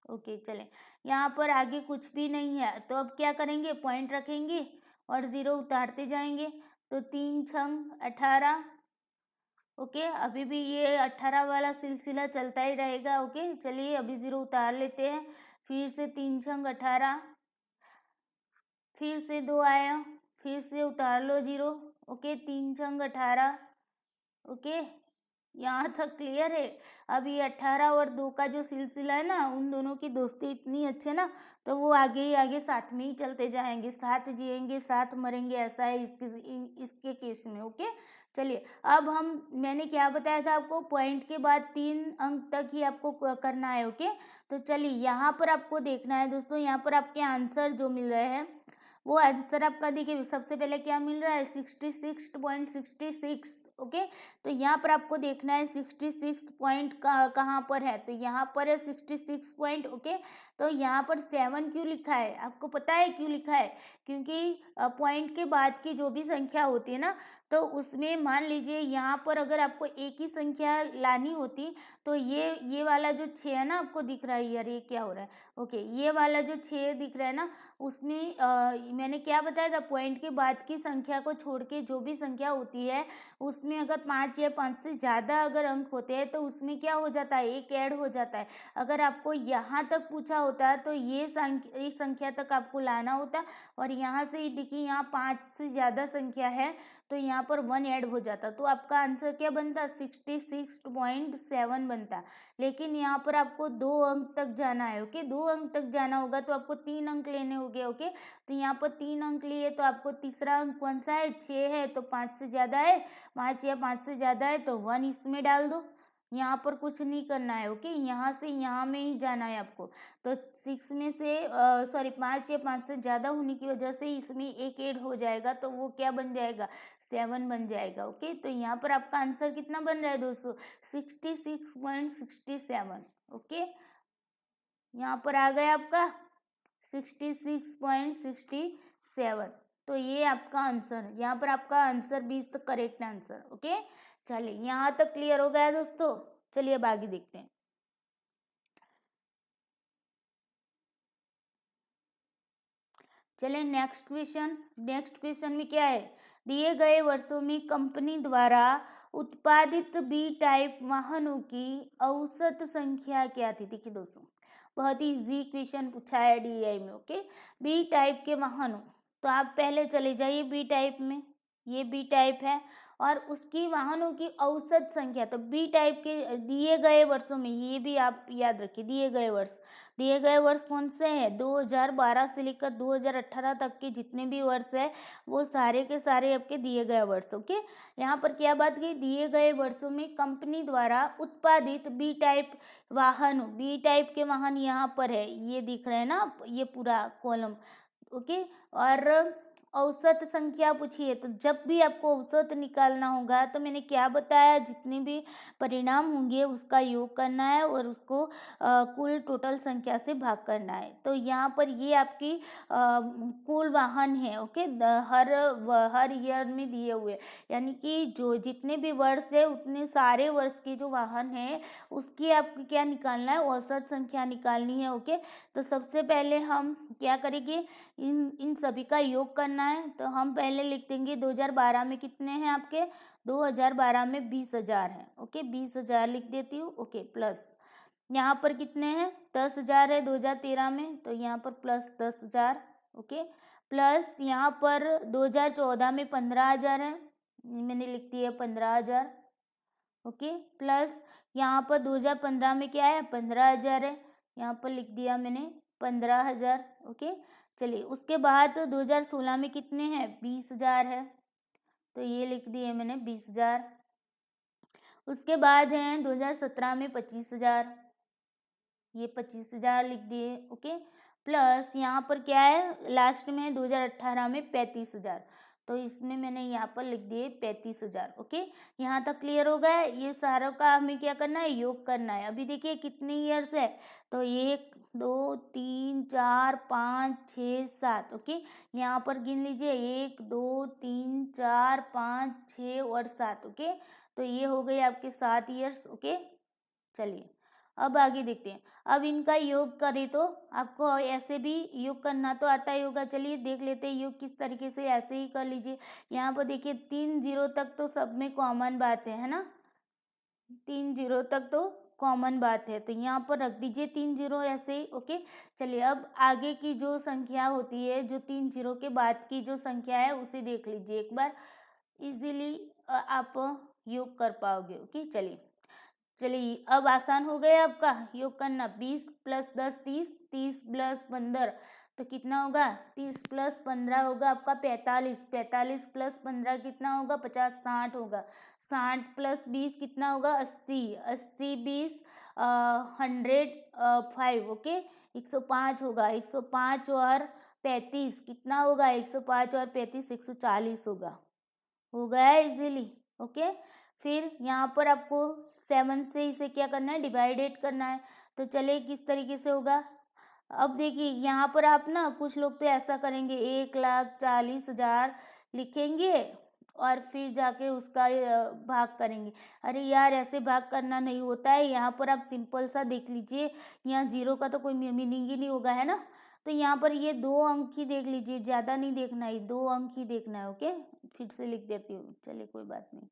ओके, चले यहाँ पर आगे कुछ भी नहीं है, तो अब क्या करेंगे, पॉइंट रखेंगे और 0 उतारते जाएंगे, तो 3 छंग 18। ओके, अभी भी ये 18 वाला सिलसिला चलता ही रहेगा। ओके, चलिए अभी 0 उतार लेते हैं, फिर से 3 छंग 18, फिर से 2 आया, फिर से उतार लो 0। ओके, 3 छंग 18। ओके, यहाँ तक क्लियर है। अब ये 18 और 2 का जो सिलसिला है ना, उन दोनों की दोस्ती इतनी अच्छी ना, तो वो आगे ही आगे साथ में ही चलते जाएंगे, साथ जिएंगे साथ मरेंगे, ऐसा है इसके केस में। ओके, चलिए अब मैंने क्या बताया था आपको, पॉइंट के बाद 3 अंक तक ही आपको करना है। ओके, तो चलिए यहाँ पर आपको देखना है दोस्तों, यहाँ पर आपके आंसर जो मिल रहे हैं, वो आंसर आपका देखिए, सबसे पहले क्या मिल रहा है, 66.66। ओके, तो यहाँ पर आपको देखना है 66 पॉइंट कहाँ पर है, तो यहाँ पर है 66 पॉइंट। ओके, तो यहाँ पर 7 क्यों लिखा है, आपको पता है क्यों लिखा है, क्योंकि पॉइंट के बाद की जो भी संख्या होती है ना, तो उसमें मान लीजिए यहाँ पर अगर आपको एक ही संख्या लानी होती, तो ये वाला जो 6 है ना, आपको दिख रहा है, यार ये क्या हो रहा है। ओके, ये वाला जो 6 दिख रहा है ना, उसमें मैंने क्या बताया था, पॉइंट के बाद की संख्या को छोड़ के जो भी संख्या होती है, उसमें अगर 5 या 5 से ज़्यादा अगर अंक होते हैं, तो उसमें क्या हो जाता है, एक ऐड हो जाता है। अगर आपको यहाँ तक पूछा होता तो ये संख्या तक आपको लाना होता, और यहाँ से देखिए यहाँ 5 से ज़्यादा संख्या है, तो यहाँ पर 1 ऐड हो जाता, तो आपका आंसर क्या बनता, 66.7 बनता। लेकिन यहाँ पर आपको 2 अंक तक जाना है। ओके, 2 अंक तक जाना होगा तो आपको 3 अंक लेने होंगे। ओके, तो यहाँ पर 3 अंक लिए, तो आपको तीसरा अंक कौन सा है, 6 है, तो 5 से ज़्यादा है, 5 या 5 से ज़्यादा है तो 1 इसमें डाल दो, यहाँ पर कुछ नहीं करना है। ओके, यहाँ से यहाँ में ही जाना है आपको, तो 6 में से 5 या 5 से ज़्यादा होने की वजह से इसमें एक ऐड हो जाएगा, तो वो क्या बन जाएगा, 7 बन जाएगा। ओके, तो यहाँ पर आपका आंसर कितना बन रहा है दोस्तों, 66.67। ओके, यहाँ पर आ गया आपका 66.67। तो ये आपका आंसर, यहाँ पर आपका आंसर 20 तक करेक्ट आंसर। ओके, चलिए यहाँ तक क्लियर हो गया दोस्तों। चलिए अब आगे देखते हैं। चले नेक्स्ट क्वेश्चन में क्या है, दिए गए वर्षों में कंपनी द्वारा उत्पादित बी टाइप वाहनों की औसत संख्या क्या थी। देखिए दोस्तों, बहुत ही इजी क्वेश्चन पूछा है डीआई में। ओके, बी टाइप के वाहनों, तो आप पहले चले जाइए बी टाइप में, ये बी टाइप है और उसकी वाहनों की औसत संख्या, तो बी टाइप के दिए गए वर्षों में, ये भी आप याद रखिए, दिए गए वर्ष कौन से हैं, 2012 से लेकर 2018 तक के जितने भी वर्ष है वो सारे के सारे आपके दिए गए वर्ष। ओके, यहाँ पर क्या बात की, दिए गए वर्षों में कंपनी द्वारा उत्पादित बी टाइप के वाहन यहाँ पर है, ये दिख रहे हैं ना, ये पूरा कॉलम। ओके, और औसत संख्या पूछी है, तो जब भी आपको औसत निकालना होगा तो मैंने क्या बताया, जितने भी परिणाम होंगे उसका योग करना है और उसको कुल टोटल संख्या से भाग करना है। तो यहाँ पर ये आपकी कुल वाहन है। ओके, हर ईयर में दिए हुए, यानी कि जो जितने भी वर्ष है उतने सारे वर्ष के जो वाहन है उसकी आपको क्या निकालना है, औसत संख्या निकालनी है। ओके, तो सबसे पहले हम क्या करेंगे, इन सभी का योग करना है। तो हम पहले लिख देंगे 2012 में कितने हैं आपके, 2012 में 20,000 हैं। ओके, 20,000 लिख देती हूँ। ओके, प्लस यहाँ पर कितने हैं, 10,000 है 2013 में, तो यहाँ पर प्लस 10,000। ओके, प्लस यहाँ पर 2014 में 15,000 है, मैंने लिख दिया 15,000। ओके, प्लस यहाँ पर 2015 में क्या है, 15,000 है, यहाँ पर लिख दिया मैंने 15,000। ओके, चलिए उसके बाद 2016 में कितने हैं, 20,000 है, तो ये लिख दिए मैंने 20,000। उसके बाद हैं 2017 में 25,000, ये 25,000 लिख दिए। ओके, प्लस यहाँ पर क्या है लास्ट में 2018 में 35,000, तो इसमें मैंने यहाँ पर लिख दिए 35,000। ओके, यहाँ तक क्लियर हो गया। ये सारा का हमें क्या करना है, योग करना है। अभी देखिए कितने ईयर्स है, तो 1 2 3 4 5 6 7। ओके, यहाँ पर गिन लीजिए 1 2 3 4 5 6 और 7। ओके, तो ये हो गए आपके 7 ईयर्स। ओके, चलिए अब आगे देखते हैं। अब इनका योग करें तो आपको ऐसे भी योग करना तो आता ही होगा। चलिए देख लेते हैं योग किस तरीके से, ऐसे ही कर लीजिए। यहाँ पर देखिए 3 0 तक तो सब में कॉमन बात है ना, 3 0 तक तो कॉमन बात है, तो यहाँ पर रख दीजिए 3 0 ऐसे ही। ओके, चलिए अब आगे की जो संख्या होती है, जो 3 0 के बाद की जो संख्या है उसे देख लीजिए एक बार, इजीली आप योग कर पाओगे। ओके, चलिए अब आसान हो गया आपका योग करना। 20 + 10 30, 30 + 15 तो कितना होगा, 30 + 15 होगा आपका 45, 45 + 15 कितना होगा, 50, 60 होगा। 60 + 20 कितना होगा, 80, 80 20 105। ओके, 105 होगा। 105 और 35 कितना होगा, 105 और 35 140 होगा। हो गया इजीली। ओके, फिर यहाँ पर आपको 7 से इसे क्या करना है, डिवाइडेड करना है। तो चलिए किस तरीके से होगा, अब देखिए यहाँ पर आप ना, कुछ लोग तो ऐसा करेंगे 1,40,000 लिखेंगे और फिर जाके उसका भाग करेंगे। अरे यार, ऐसे भाग करना नहीं होता है। यहाँ पर आप सिंपल सा देख लीजिए, यहाँ जीरो का तो कोई मीनिंग ही नहीं होगा, है ना। तो यहाँ पर ये 2 अंक ही देख लीजिए, ज़्यादा नहीं देखना है, 2 अंक ही देखना है। ओके, फिर से लिख देती हूँ, चलिए कोई बात नहीं,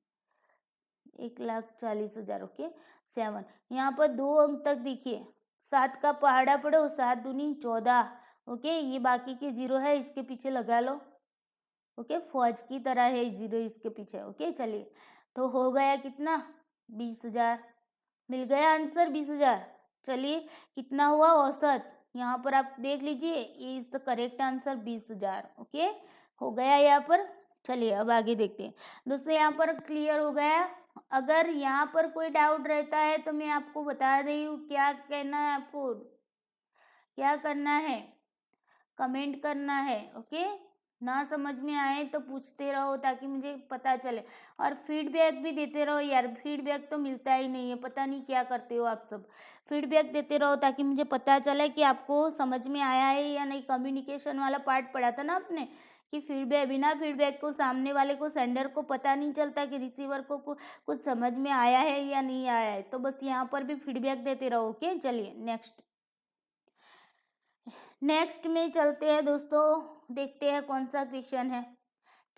1,40,000। ओके, 7, यहाँ पर 2 अंक तक देखिए, 7 का पहाड़ा पढ़ो, 7 दूनी 14। ओके, ये बाकी के जीरो है, इसके पीछे लगा लो। ओके, फौज की तरह है जीरो इसके पीछे। ओके, चलिए तो हो गया कितना, 20,000 मिल गया आंसर, 20,000। चलिए कितना हुआ औसत, यहाँ पर आप देख लीजिए, ये is the correct answer 20,000। Okay, हो गया यहाँ पर। चलिए अब आगे देखते हैं दोस्तों, यहाँ पर क्लियर हो गया। अगर यहाँ पर कोई डाउट रहता है तो मैं आपको बता रही हूँ क्या कहना है, आपको क्या करना है, कमेंट करना है। ओके, ना समझ में आए तो पूछते रहो ताकि मुझे पता चले, और फीडबैक भी देते रहो यार, फीडबैक तो मिलता ही नहीं है, पता नहीं क्या करते हो आप सब। फीडबैक देते रहो ताकि मुझे पता चले कि आपको समझ में आया है या नहीं। कम्युनिकेशन वाला पार्ट पढ़ा था ना आपने, कि फीडबैक, बिना फीडबैक को सामने वाले को, सेंडर को पता नहीं चलता कि रिसीवर को कुछ समझ में आया है या नहीं आया है। तो बस यहाँ पर भी फीडबैक देते रहो। ओके, चलिए नेक्स्ट में चलते हैं दोस्तों। देखते हैं कौन सा क्वेश्चन है।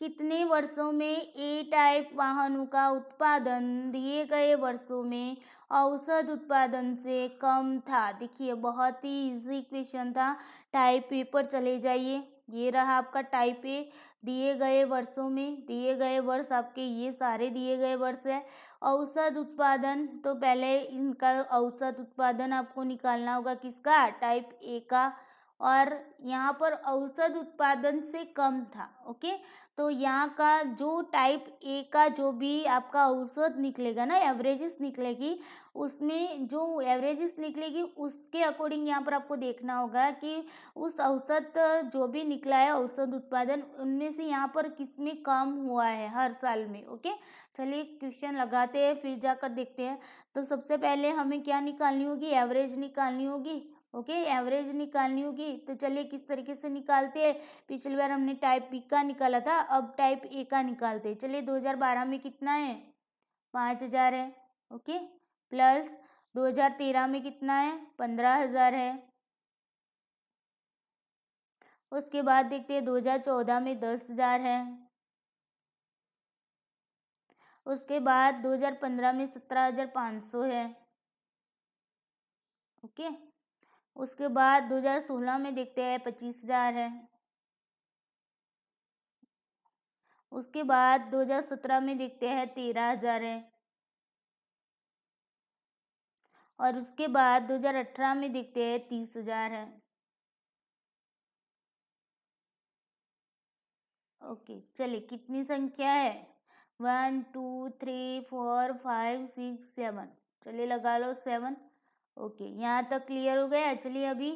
कितने वर्षों में ए टाइप वाहनों का उत्पादन दिए गए वर्षों में औसत उत्पादन से कम था? देखिए बहुत ही इजी क्वेश्चन था। टाइप ए पर चले जाइए, ये रहा आपका टाइप ए। दिए गए वर्षों में, दिए गए वर्ष आपके ये सारे दिए गए वर्ष है। औसत उत्पादन, तो पहले इनका औसत उत्पादन आपको निकालना होगा किसका? टाइप ए का। और यहाँ पर औसत उत्पादन से कम था। ओके, तो यहाँ का जो टाइप ए का जो भी आपका औसत निकलेगा ना, एवरेजेस निकलेगी, उसमें जो एवरेजेस निकलेगी उसके अकॉर्डिंग यहाँ पर आपको देखना होगा कि उस औसत जो भी निकला है औसत उत्पादन, उनमें से यहाँ पर किसमें कम हुआ है हर साल में। ओके, चलिए क्वेश्चन लगाते हैं फिर जाकर देखते हैं। तो सबसे पहले हमें क्या निकालनी होगी? एवरेज निकालनी होगी। ओके, एवरेज निकालनी होगी। तो चलिए किस तरीके से निकालते हैं। पिछली बार हमने टाइप बी का निकाला था, अब टाइप ए का निकालते हैं। चलिए 2012 में कितना है? 5000 है। ओके, प्लस 2013 में कितना है? 15000 है। उसके बाद देखते हैं 2014 में 10,000 है। उसके बाद 2015 में 17,500 है। ओके, उसके बाद 2016 में देखते हैं 25,000 है। उसके बाद 2017 में देखते हैं 13,000 है। और उसके बाद 2018 में देखते हैं 30,000 है। ओके, चलिए कितनी संख्या है? 1 2 3 4 5 6 7। चलिए लगा लो 7। ओके, यहाँ तक क्लियर हो गया। चलिए अभी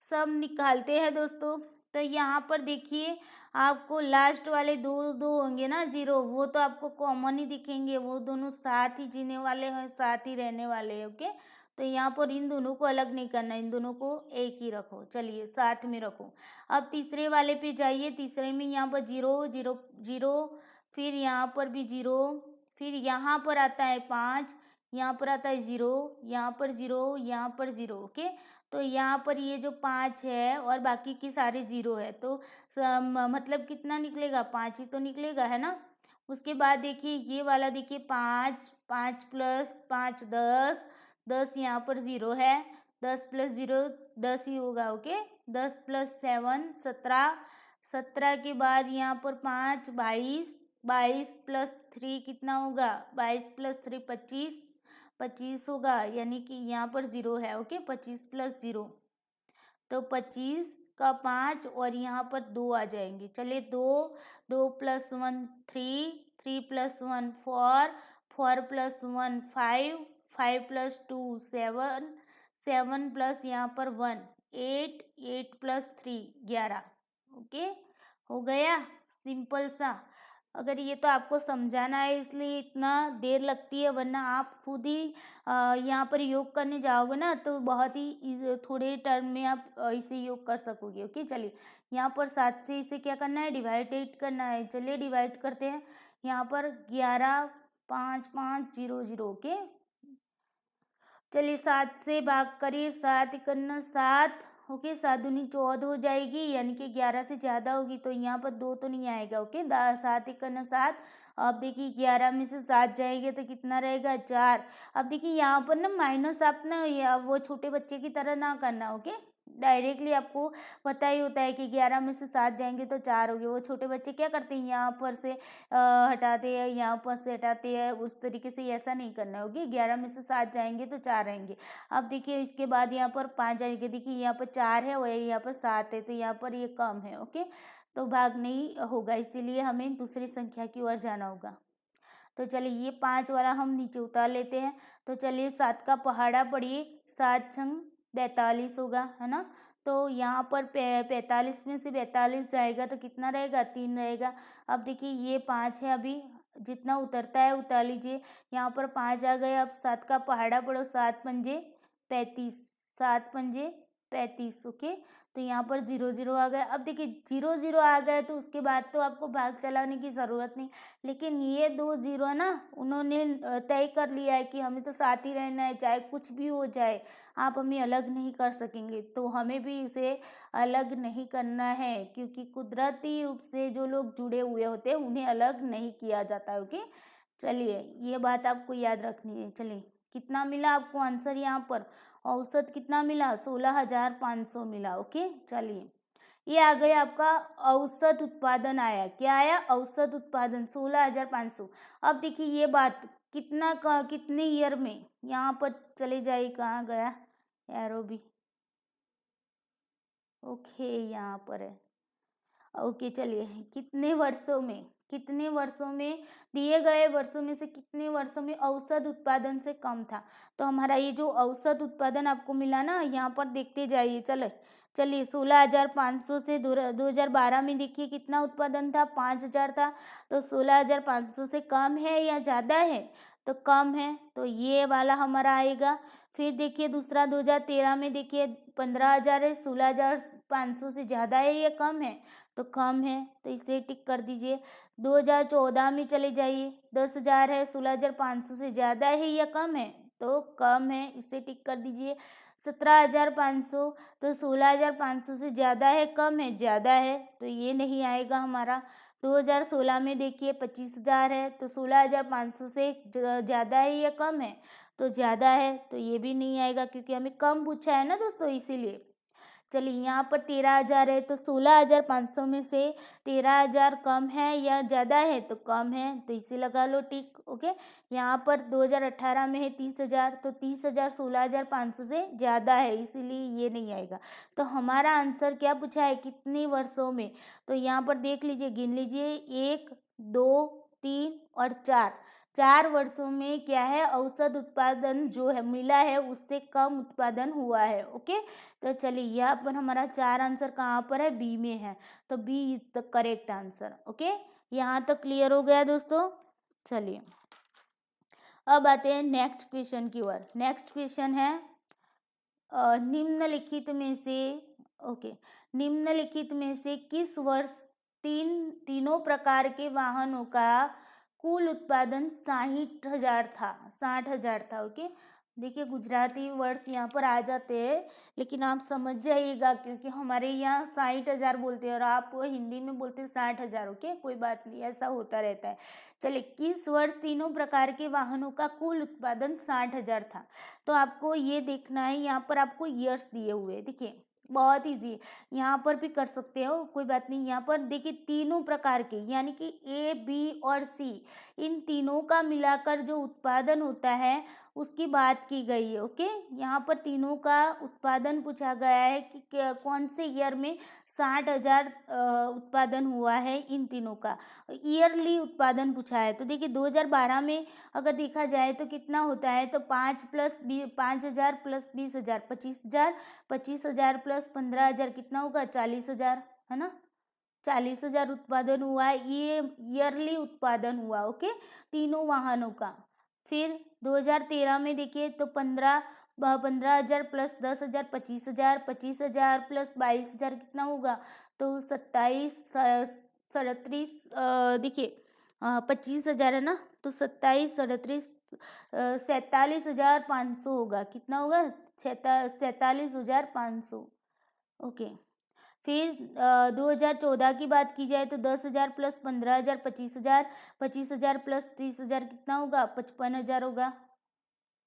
सब निकालते हैं दोस्तों। तो यहाँ पर देखिए आपको लास्ट वाले दो दो होंगे ना जीरो, वो तो आपको कॉमन ही दिखेंगे, वो दोनों साथ ही जीने वाले हैं, साथ ही रहने वाले हैं। ओके, तो यहाँ पर इन दोनों को अलग नहीं करना, इन दोनों को एक ही रखो। चलिए साथ में रखो। अब तीसरे वाले पे जाइए। तीसरे में यहाँ पर जीरो जीरो जीरो, फिर यहाँ पर भी जीरो, फिर यहाँ पर आता है 5, यहाँ पर आता है 0, यहाँ पर 0, यहाँ पर 0। ओके, तो यहाँ पर ये जो 5 है और बाकी की सारे 0 है, तो मतलब कितना निकलेगा? 5 ही तो निकलेगा, है ना। उसके बाद देखिए ये वाला, देखिए 5, 5 प्लस 5 10, 10 यहाँ पर 0 है, 10 प्लस 0 10 ही होगा। ओके, 10 प्लस 7 17, 17 के बाद यहाँ पर 5 22, 22 प्लस 3 कितना होगा? 22 प्लस 3 25, 25 होगा, यानी कि यहाँ पर 0 है। ओके, 25 प्लस 0, तो 25 का 5 और यहाँ पर 2 आ जाएंगे। चलिए 2, 2 plus 1 3, 3 plus 1 4, 4 plus 1 5, 5 plus 2 7, 7 plus यहाँ पर 1 8, 8 प्लस 3 11। ओके, हो गया सिंपल सा। अगर ये तो आपको समझाना है इसलिए इतना देर लगती है, वरना आप खुद ही यहाँ पर योग करने जाओगे ना तो बहुत ही थोड़े टर्म में आप इसे योग कर सकोगे। ओके, चलिए यहाँ पर 7 से इसे क्या करना है? डिवाइडेड करना है। चलिए डिवाइड करते हैं। यहाँ पर 11 5 5 0 0। ओके, चलिए 7 से भाग करिए। 7 इकन्ना 7। ओके, 7 दूनी 14 हो जाएगी, यानी कि 11 से ज़्यादा होगी, तो यहाँ पर 2 तो नहीं आएगा। ओके, 7 इकन्ना 7। अब देखिए 11 में से 7 जाएगा तो कितना रहेगा? 4। अब देखिए यहाँ पर ना माइनस आप ना या वो छोटे बच्चे की तरह ना करना। ओके, डायरेक्टली आपको पता ही होता है कि 11 में से 7 जाएंगे तो 4 हो गए। वो छोटे बच्चे क्या करते हैं, यहाँ पर से हटाते हैं, यहाँ पर से हटाते हैं, उस तरीके से ऐसा नहीं करना होगी। 11 में से 7 जाएंगे तो 4 रहेंगे। अब देखिए इसके बाद यहाँ पर 5 जाएंगे। देखिए यहाँ पर 4 है और यहाँ पर 7 है, तो यहाँ पर ये कम है। ओके, तो भाग नहीं होगा, इसीलिए हमें दूसरी संख्या की ओर जाना होगा। तो चलिए ये 5 वाला हम नीचे उतार लेते हैं। तो चलिए 7 का पहाड़ा पढ़िए। 7 छंग 42 होगा, है ना। तो यहाँ पर 45 में से 42 जाएगा तो कितना रहेगा? 3 रहेगा। अब देखिए ये 5 है, अभी जितना उतरता है उतार लीजिए। यहाँ पर 5 आ गए। अब 7 का पहाड़ा पढ़ो। 7 पंजे 35, 7 पंजे 35। ओके, तो यहाँ पर 0 0 आ गया। अब देखिए 0 0 आ गए तो उसके बाद तो आपको भाग चलाने की ज़रूरत नहीं, लेकिन ये 2 0 ना उन्होंने तय कर लिया है कि हमें तो साथ ही रहना है, चाहे कुछ भी हो जाए, आप हमें अलग नहीं कर सकेंगे। तो हमें भी इसे अलग नहीं करना है, क्योंकि कुदरती रूप से जो लोग जुड़े हुए होते हैं उन्हें अलग नहीं किया जाता है। ओके, चलिए ये बात आपको याद रखनी है। चलिए कितना मिला आपको आंसर यहाँ पर, औसत कितना मिला, 16,500 मिला। ओके, चलिए ये आ गया आपका औसत उत्पादन आया। क्या आया, औसत उत्पादन 16,500। अब देखिए ये बात कितना का कितने ईयर में, यहाँ पर चले जाइए, कहाँ गया एरो भी, ओके यहाँ पर है। ओके चलिए, कितने वर्षों में दिए गए वर्षों में से कितने वर्षों में औसत उत्पादन से कम था। तो हमारा ये जो औसत उत्पादन आपको मिला ना, यहाँ पर देखते जाइए। चलिए 16,500 से 2012 में देखिए कितना उत्पादन था, 5,000 था। तो 16,500 से कम है या ज़्यादा है, तो कम है, तो ये वाला हमारा आएगा। फिर देखिए दूसरा 2013 में देखिए 15,000 है, 16,500 से ज़्यादा है या कम है, तो कम है, तो इसे टिक कर दीजिए। 2014 में चले जाइए, 10,000 है, 16,500 से ज़्यादा है या कम है, तो कम है, इसे टिक कर दीजिए। 17,500, तो 16,500 से ज़्यादा है कम है, ज़्यादा है, तो ये नहीं आएगा हमारा। 2016 में देखिए 25,000 है, तो 16,500 से ज़्यादा है या कम है, तो ज़्यादा है, तो ये भी नहीं आएगा क्योंकि हमें कम पूछा है ना दोस्तों, इसीलिए। चलिए यहाँ पर 13,000 है, तो 16,500 में से 13,000 कम है या ज़्यादा है, तो कम है, तो इसे लगा लो टिक। ओके, यहाँ पर 2018 में है 30,000, तो 30,000 16,500 से ज़्यादा है, इसीलिए ये नहीं आएगा। तो हमारा आंसर क्या पूछा है, कितने वर्षों में, तो यहाँ पर देख लीजिए, गिन लीजिए, 1 2 3 और 4 वर्षों में क्या है, औसत उत्पादन जो है मिला है उससे कम उत्पादन हुआ है। ओके, तो चलिए यहाँ पर हमारा 4 आंसर कहाँ पर है, बी में है, तो B is the correct answer. Okay, यहाँ तक क्लियर हो गया दोस्तों। चलिए अब आते हैं नेक्स्ट क्वेश्चन की ओर। नेक्स्ट क्वेश्चन है निम्नलिखित में से, ओके, निम्नलिखित में से किस वर्ष तीनों प्रकार के वाहनों का कुल उत्पादन 60,000 था, 60,000 था। ओके, देखिए गुजराती वर्ड्स यहाँ पर आ जाते हैं, लेकिन आप समझ जाइएगा क्योंकि हमारे यहाँ 60,000 बोलते हैं और आप हिंदी में बोलते हैं 60,000। ओके, कोई बात नहीं, ऐसा होता रहता है। चलिए किस वर्ष तीनों प्रकार के वाहनों का कुल उत्पादन 60,000 था, तो आपको ये देखना है, यहाँ पर आपको ईयर्स दिए हुए हैं। देखिए बहुत इजी, यहाँ पर भी कर सकते हो, कोई बात नहीं। यहाँ पर देखिए तीनों प्रकार के यानी कि ए बी और सी, इन तीनों का मिलाकर जो उत्पादन होता है उसकी बात की गई है। ओके, यहाँ पर तीनों का उत्पादन पूछा गया है कि कौन से ईयर में 60,000 उत्पादन हुआ है, इन तीनों का ईयरली उत्पादन पूछा है। तो देखिए 2012 में अगर देखा जाए तो कितना होता है, तो 5,000 प्लस 20,000 25,000, 25,000 प्लस 15,000 कितना होगा, 40,000, है ना, 40,000 उत्पादन हुआ है, ये ईयरली उत्पादन हुआ। ओके, तीनों वाहनों का। फिर 2013 में देखिए तो 15,000 प्लस 10,000 25,000, 25,000 प्लस 22,000 कितना होगा, तो 37 देखिए 25,000 है ना, तो 27 37 47,500 होगा, कितना होगा, 47,500। ओके, फिर 2014 की बात की जाए तो 10,000 प्लस 15,000 25,000, 25,000 प्लस 30,000 कितना होगा, 55,000 होगा,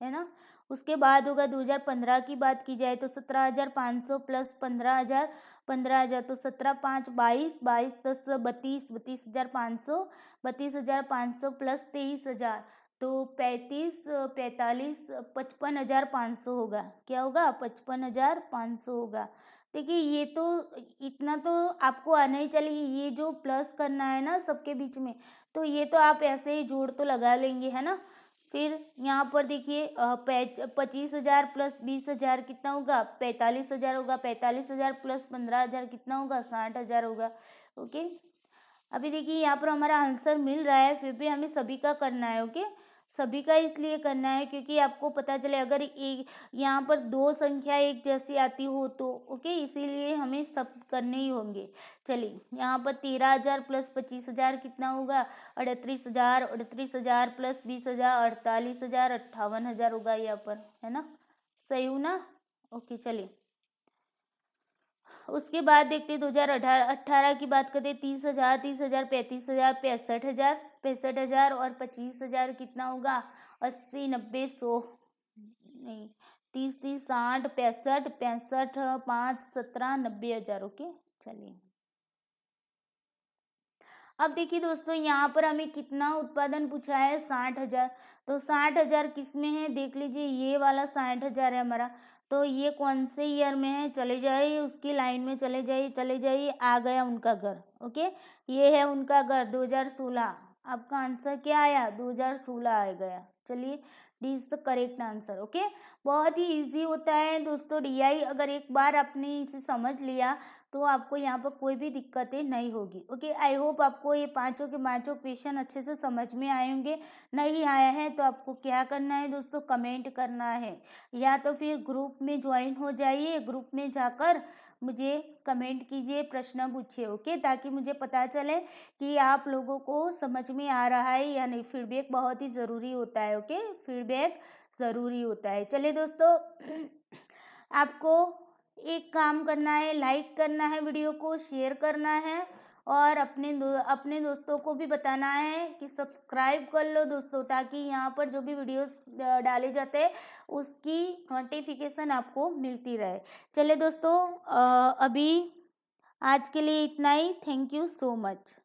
है ना। उसके बाद होगा 2015 की बात की जाए तो 17,500 प्लस 15,000, 15,000 तो 17 5 22, 22 10 32, 32,500, 32,500 प्लस 23,000 तो 35 45 55,500 होगा। क्या होगा, 55,500 होगा। देखिए ये तो इतना तो आपको आना ही चाहिए, ये जो प्लस करना है ना सबके बीच में, तो ये तो आप ऐसे ही जोड़ तो लगा लेंगे, है ना। फिर यहाँ पर देखिए 25,000 प्लस 20,000 कितना होगा, 45,000 होगा, 45,000 प्लस 15,000 कितना होगा, 60,000 होगा। ओके, अभी देखिए यहाँ पर हमारा आंसर मिल रहा है, फिर भी हमें सभी का करना है। ओके, सभी का इसलिए करना है क्योंकि आपको पता चले अगर एक यहाँ पर दो संख्या एक जैसी आती हो तो ओके, इसीलिए हमें सब करने ही होंगे। चलिए यहाँ पर 13,000 प्लस 25,000 कितना होगा? 38,000। 38,000 प्लस 20,000 48,000 58,000 होगा यहाँ पर, है ना? सही हूँ ना? ओके चलिए उसके बाद देखते 2018 की बात करते 30,000 30,000 35,000 65,000 65,000 और 25,000 कितना होगा? 80 90 100 नहीं 30 30 60 65 65 5 17 90,000। ओके चलिए अब देखिए दोस्तों यहाँ पर हमें कितना उत्पादन पूछा है? 60,000। तो 60,000 किस में है देख लीजिए, ये वाला 60,000 है हमारा। तो ये कौन से ईयर में है? चले जाइए उसकी लाइन में, चले जाइए, आ गया उनका घर। ओके, ये है उनका घर 2016। आपका आंसर क्या आया? 2016 आ गया। चलिए D is the correct answer. Okay, बहुत ही इजी होता है दोस्तों डीआई। अगर एक बार आपने इसे समझ लिया तो आपको यहाँ पर कोई भी दिक्कतें नहीं होगी। ओके, आई होप आपको ये पांचों के पांचों क्वेश्चन अच्छे से समझ में आए होंगे। नहीं आया है तो आपको क्या करना है दोस्तों? कमेंट करना है, या तो फिर ग्रुप में ज्वाइन हो जाइए। ग्रुप में जाकर मुझे कमेंट कीजिए, प्रश्न पूछिए। ओके, ताकि मुझे पता चले कि आप लोगों को समझ में आ रहा है या नहीं। फीडबैक बहुत ही ज़रूरी होता है। ओके, फीडबैक ज़रूरी होता है। चलिए दोस्तों आपको एक काम करना है, लाइक करना है, वीडियो को शेयर करना है और अपने दोस्तों को भी बताना है कि सब्सक्राइब कर लो दोस्तों, ताकि यहाँ पर जो भी वीडियोस डाले जाते हैं उसकी नोटिफिकेशन आपको मिलती रहे। चलिए दोस्तों अभी आज के लिए इतना ही। Thank you so much.